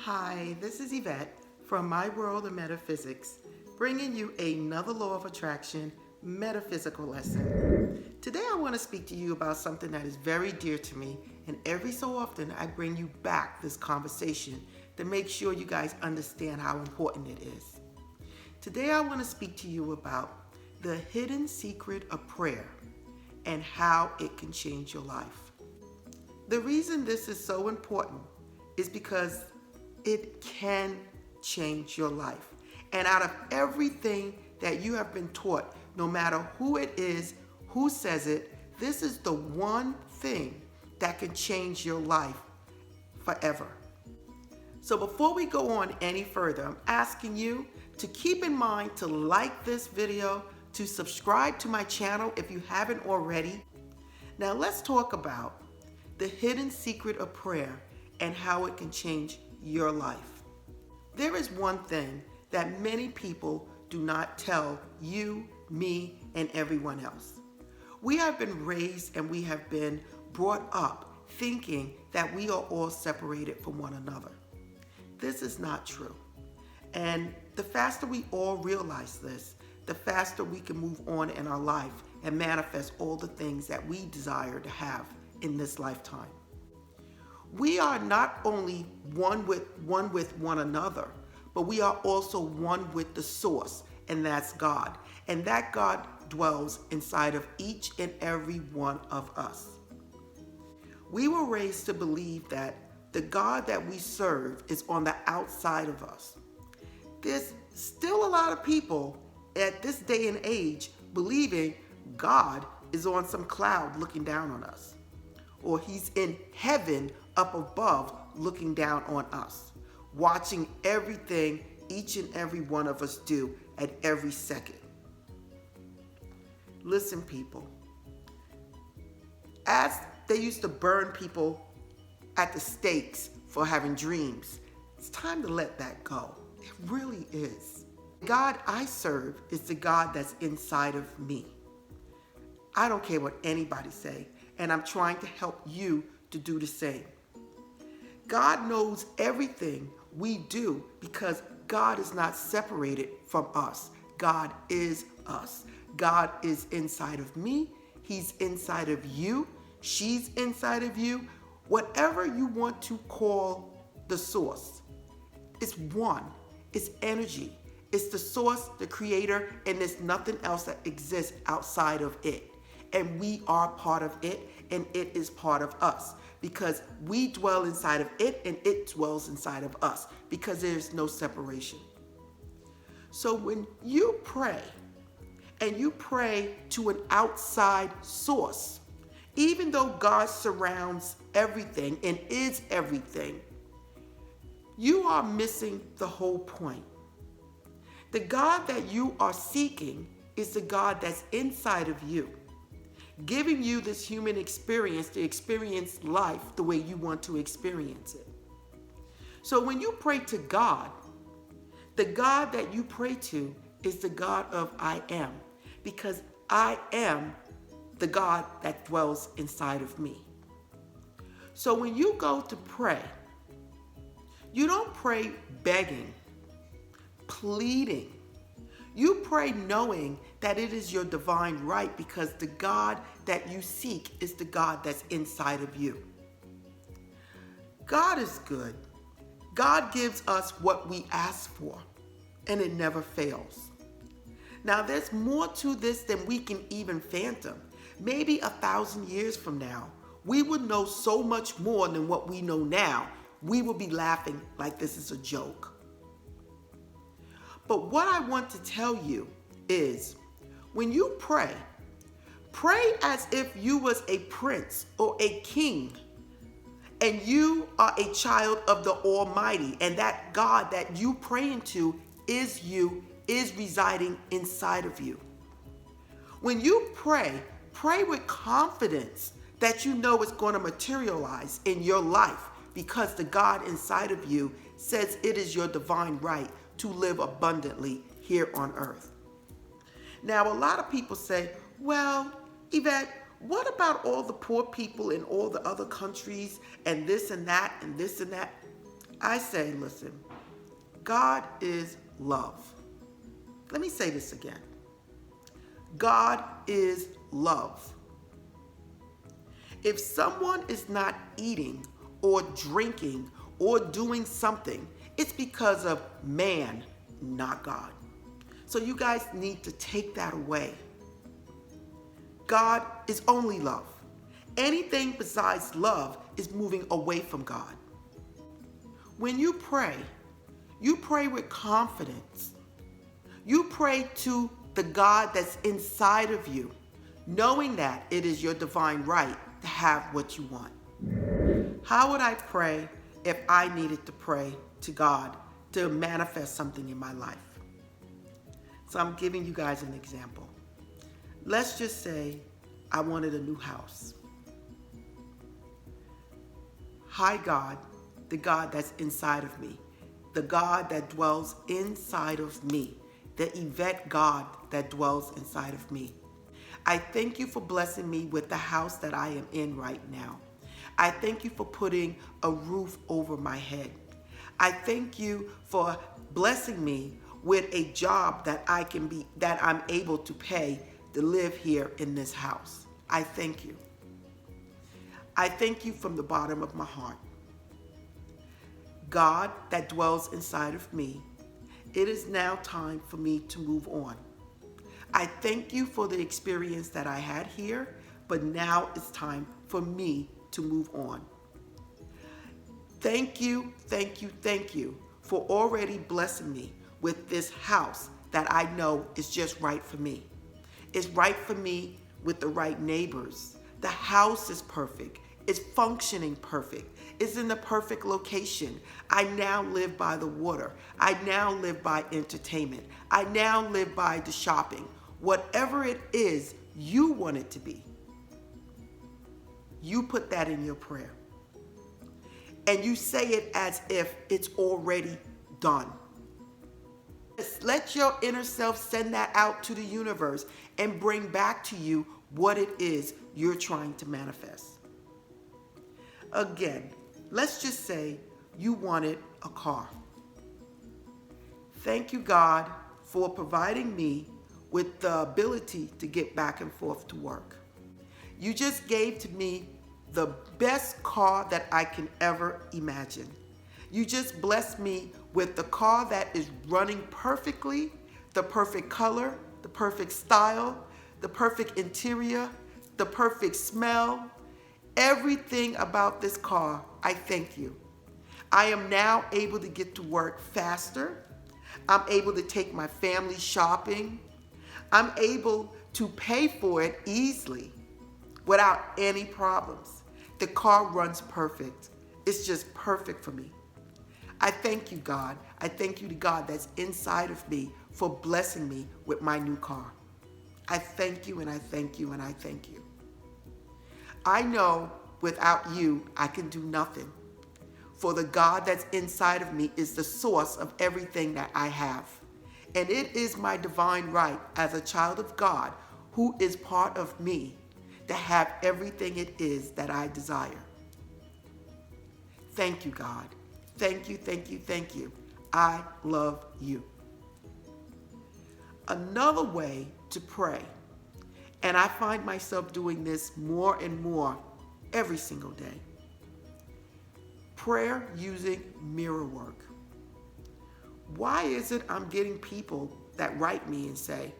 Hi, this is Eyvette from My World of Metaphysics, bringing you another law of attraction metaphysical lesson. Today I want to speak to you about something that is very dear to me, and every so often I bring you back this conversation to make sure you guys understand how important it is. Today I want to speak to you about the hidden secret of prayer and how it can change your life. The reason this is so important is because it can change your life. And out of everything that you have been taught, no matter who it is, who says it, this is the one thing that can change your life forever. So before we go on any further, I'm asking you to keep in mind to like this video, to subscribe to my channel if you haven't already. Now let's talk about the hidden secret of prayer and how it can change your life. There is one thing that many people do not tell you, me, and everyone else. We have been raised and we have been brought up thinking that we are all separated from one another. This is not true. And the faster we all realize this, the faster we can move on in our life and manifest all the things that we desire to have in this lifetime. We are not only one with one another, but we are also one with the source, and that's God. And that God dwells inside of each and every one of us. We were raised to believe that the God that we serve is on the outside of us. There's still a lot of people at this day and age believing God is on some cloud looking down on us, or he's in heaven up above looking down on us, watching everything each and every one of us do at every second. Listen, people, as they used to burn people at the stakes for having dreams, it's time to let that go. It really is. The God I serve is the God that's inside of me. I don't care what anybody say, and I'm trying to help you to do the same. God knows everything we do because God is not separated from us. God is us. God is inside of me. He's inside of you. She's inside of you. Whatever you want to call the source, it's one. It's energy. It's the source, the creator, and there's nothing else that exists outside of it. And we are part of it, and it is part of us because we dwell inside of it and it dwells inside of us because there's no separation. So when you pray and you pray to an outside source, even though God surrounds everything and is everything, you are missing the whole point. The God that you are seeking is the God that's inside of you, giving you this human experience to experience life the way you want to experience it. So when you pray to God, the God that you pray to is the God of I am, because I am the God that dwells inside of me. So when you go to pray, you don't pray begging, pleading. You pray knowing that it is your divine right because the God that you seek is the God that's inside of you. God is good. God gives us what we ask for, and it never fails. Now, there's more to this than we can even fathom. Maybe 1,000 years from now, we would know so much more than what we know now. We will be laughing like this is a joke. But what I want to tell you is when you pray, pray as if you was a prince or a king and you are a child of the Almighty, and that God that you praying to is you, is residing inside of you. When you pray, pray with confidence that you know it's going to materialize in your life because the God inside of you says it is your divine right to live abundantly here on earth. Now, a lot of people say, well, Eyvette, what about all the poor people in all the other countries and this and that and this and that? I say, listen, God is love. Let me say this again. God is love. If someone is not eating or drinking or doing something, it's because of man, not God. So you guys need to take that away. God is only love. Anything besides love is moving away from God. When you pray with confidence. You pray to the God that's inside of you, knowing that it is your divine right to have what you want. How would I pray if I needed to pray to God to manifest something in my life? So I'm giving you guys an example. Let's just say I wanted a new house. Hi, God, the God that's inside of me, the God that dwells inside of me, the Eyvette God that dwells inside of me. I thank you for blessing me with the house that I am in right now. I thank you for putting a roof over my head. I thank you for blessing me with a job that I'm able to pay to live here in this house. I thank you. I thank you from the bottom of my heart. God that dwells inside of me, it is now time for me to move on. I thank you for the experience that I had here, but now it's time for me to move on. Thank you, thank you, thank you for already blessing me with this house that I know is just right for me. It's right for me with the right neighbors. The house is perfect. It's functioning perfect. It's in the perfect location. I now live by the water. I now live by entertainment. I now live by the shopping. Whatever it is you want it to be, you put that in your prayer. And you say it as if it's already done. Let your inner self send that out to the universe and bring back to you what it is you're trying to manifest. Again, let's just say you wanted a car. Thank you, God, for providing me with the ability to get back and forth to work. You just gave to me the best car that I can ever imagine. You just blessed me with the car that is running perfectly, the perfect color, the perfect style, the perfect interior, the perfect smell. Everything about this car, I thank you. I am now able to get to work faster. I'm able to take my family shopping. I'm able to pay for it easily without any problems. The car runs perfect. It's just perfect for me. I thank you, God. I thank you to God that's inside of me for blessing me with my new car. I thank you and I thank you and I thank you. I know without you, I can do nothing. For the God that's inside of me is the source of everything that I have. And it is my divine right as a child of God who is part of me to have everything it is that I desire. Thank you, God. Thank you, thank you, thank you. I love you. Another way to pray, and I find myself doing this more and more every single day. Prayer using mirror work. Why is it I'm getting people that write me and say,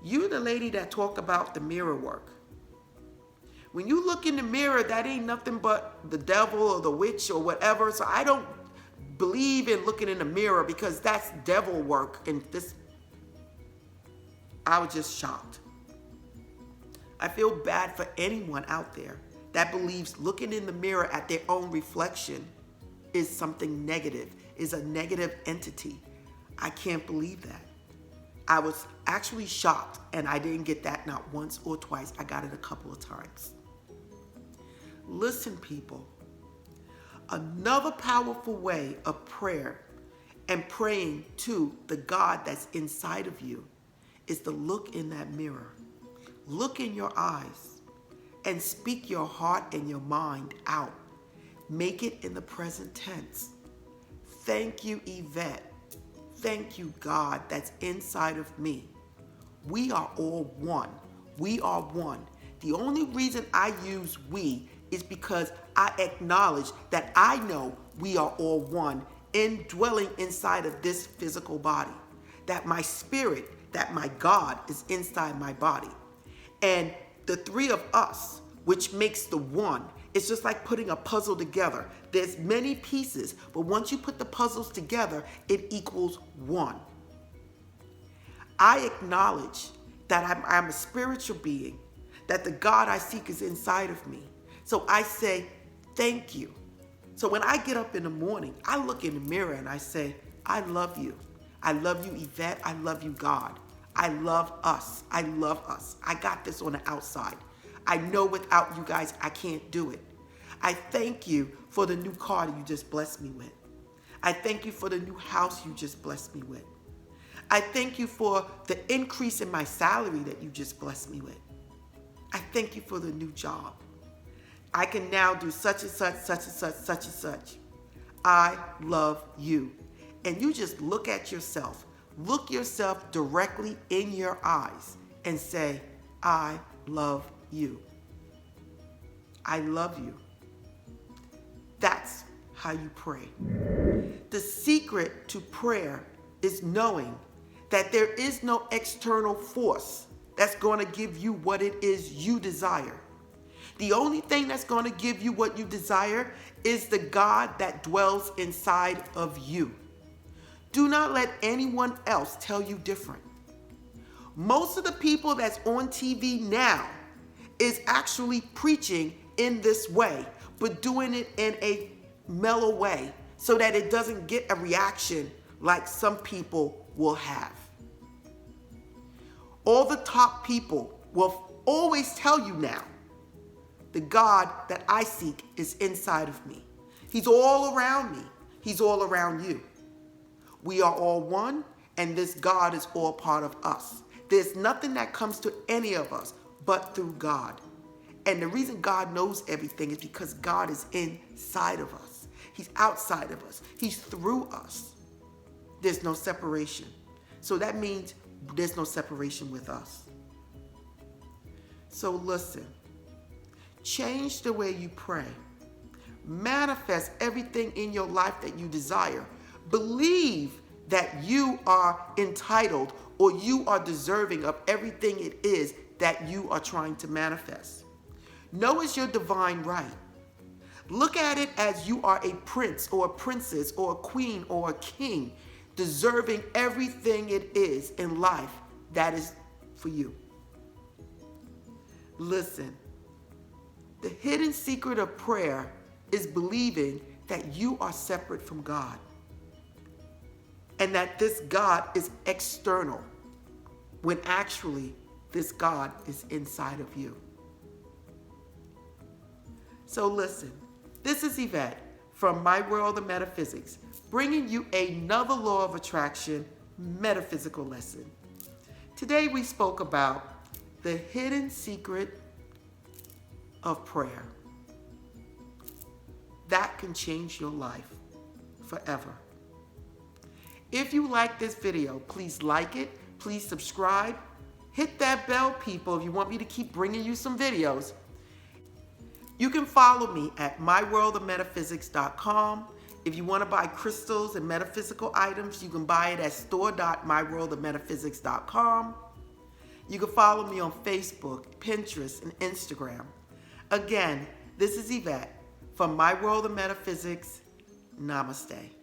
"You the lady that talked about the mirror work. When you look in the mirror, that ain't nothing but the devil or the witch or whatever. So I don't believe in looking in the mirror because that's devil work." And this, I was just shocked. I feel bad for anyone out there that believes looking in the mirror at their own reflection is something negative, is a negative entity. I can't believe that. I was actually shocked, and I didn't get that not once or twice. I got it a couple of times. Listen, people. Another powerful way of prayer and praying to the God that's inside of you is to look in that mirror. Look in your eyes and speak your heart and your mind out. Make it in the present tense. Thank you, Eyvette. Thank you, God, that's inside of me. We are all one. We are one. The only reason I use we is because I acknowledge that I know we are all one indwelling inside of this physical body. That my spirit, that my God is inside my body. And the three of us, which makes the one, it's just like putting a puzzle together. There's many pieces, but once you put the puzzles together, it equals one. I acknowledge that I'm a spiritual being, that the God I seek is inside of me. So I say, thank you. So when I get up in the morning, I look in the mirror and I say, I love you. I love you, Eyvette. I love you, God. I love us. I love us. I got this on the outside. I know without you guys, I can't do it. I thank you for the new car that you just blessed me with. I thank you for the new house you just blessed me with. I thank you for the increase in my salary that you just blessed me with. I thank you for the new job. I can now do such and such, such and such, such and such. I love you. And you just look at yourself. Look yourself directly in your eyes and say, I love you. I love you. That's how you pray. The secret to prayer is knowing that there is no external force that's going to give you what it is you desire. The only thing that's going to give you what you desire is the God that dwells inside of you. Do not let anyone else tell you different. Most of the people that's on TV now is actually preaching in this way, but doing it in a mellow way so that it doesn't get a reaction like some people will have. All the top people will always tell you now, the God that I seek is inside of me. He's all around me. He's all around you. We are all one, and this God is all part of us. There's nothing that comes to any of us but through God. And the reason God knows everything is because God is inside of us. He's outside of us. He's through us. There's no separation. So that means there's no separation with us. So listen, change the way you pray. Manifest everything in your life that you desire. Believe that you are entitled or you are deserving of everything it is that you are trying to manifest. Know it's your divine right. Look at it as you are a prince or a princess or a queen or a king, deserving everything it is in life that is for you. Listen, the hidden secret of prayer is believing that you are separate from God and that this God is external when actually this God is inside of you. So listen, this is Eyvette from My World of Metaphysics, bringing you another law of attraction metaphysical lesson. Today we spoke about the hidden secret of prayer. That can change your life forever. If you like this video, please like it, please subscribe, hit that bell, people, if you want me to keep bringing you some videos. You can follow me at myworldofmetaphysics.com. If you want to buy crystals and metaphysical items, you can buy it at store.myworldofmetaphysics.com. You can follow me on Facebook, Pinterest, and Instagram. Again, this is Eyvette from My World of Metaphysics. Namaste.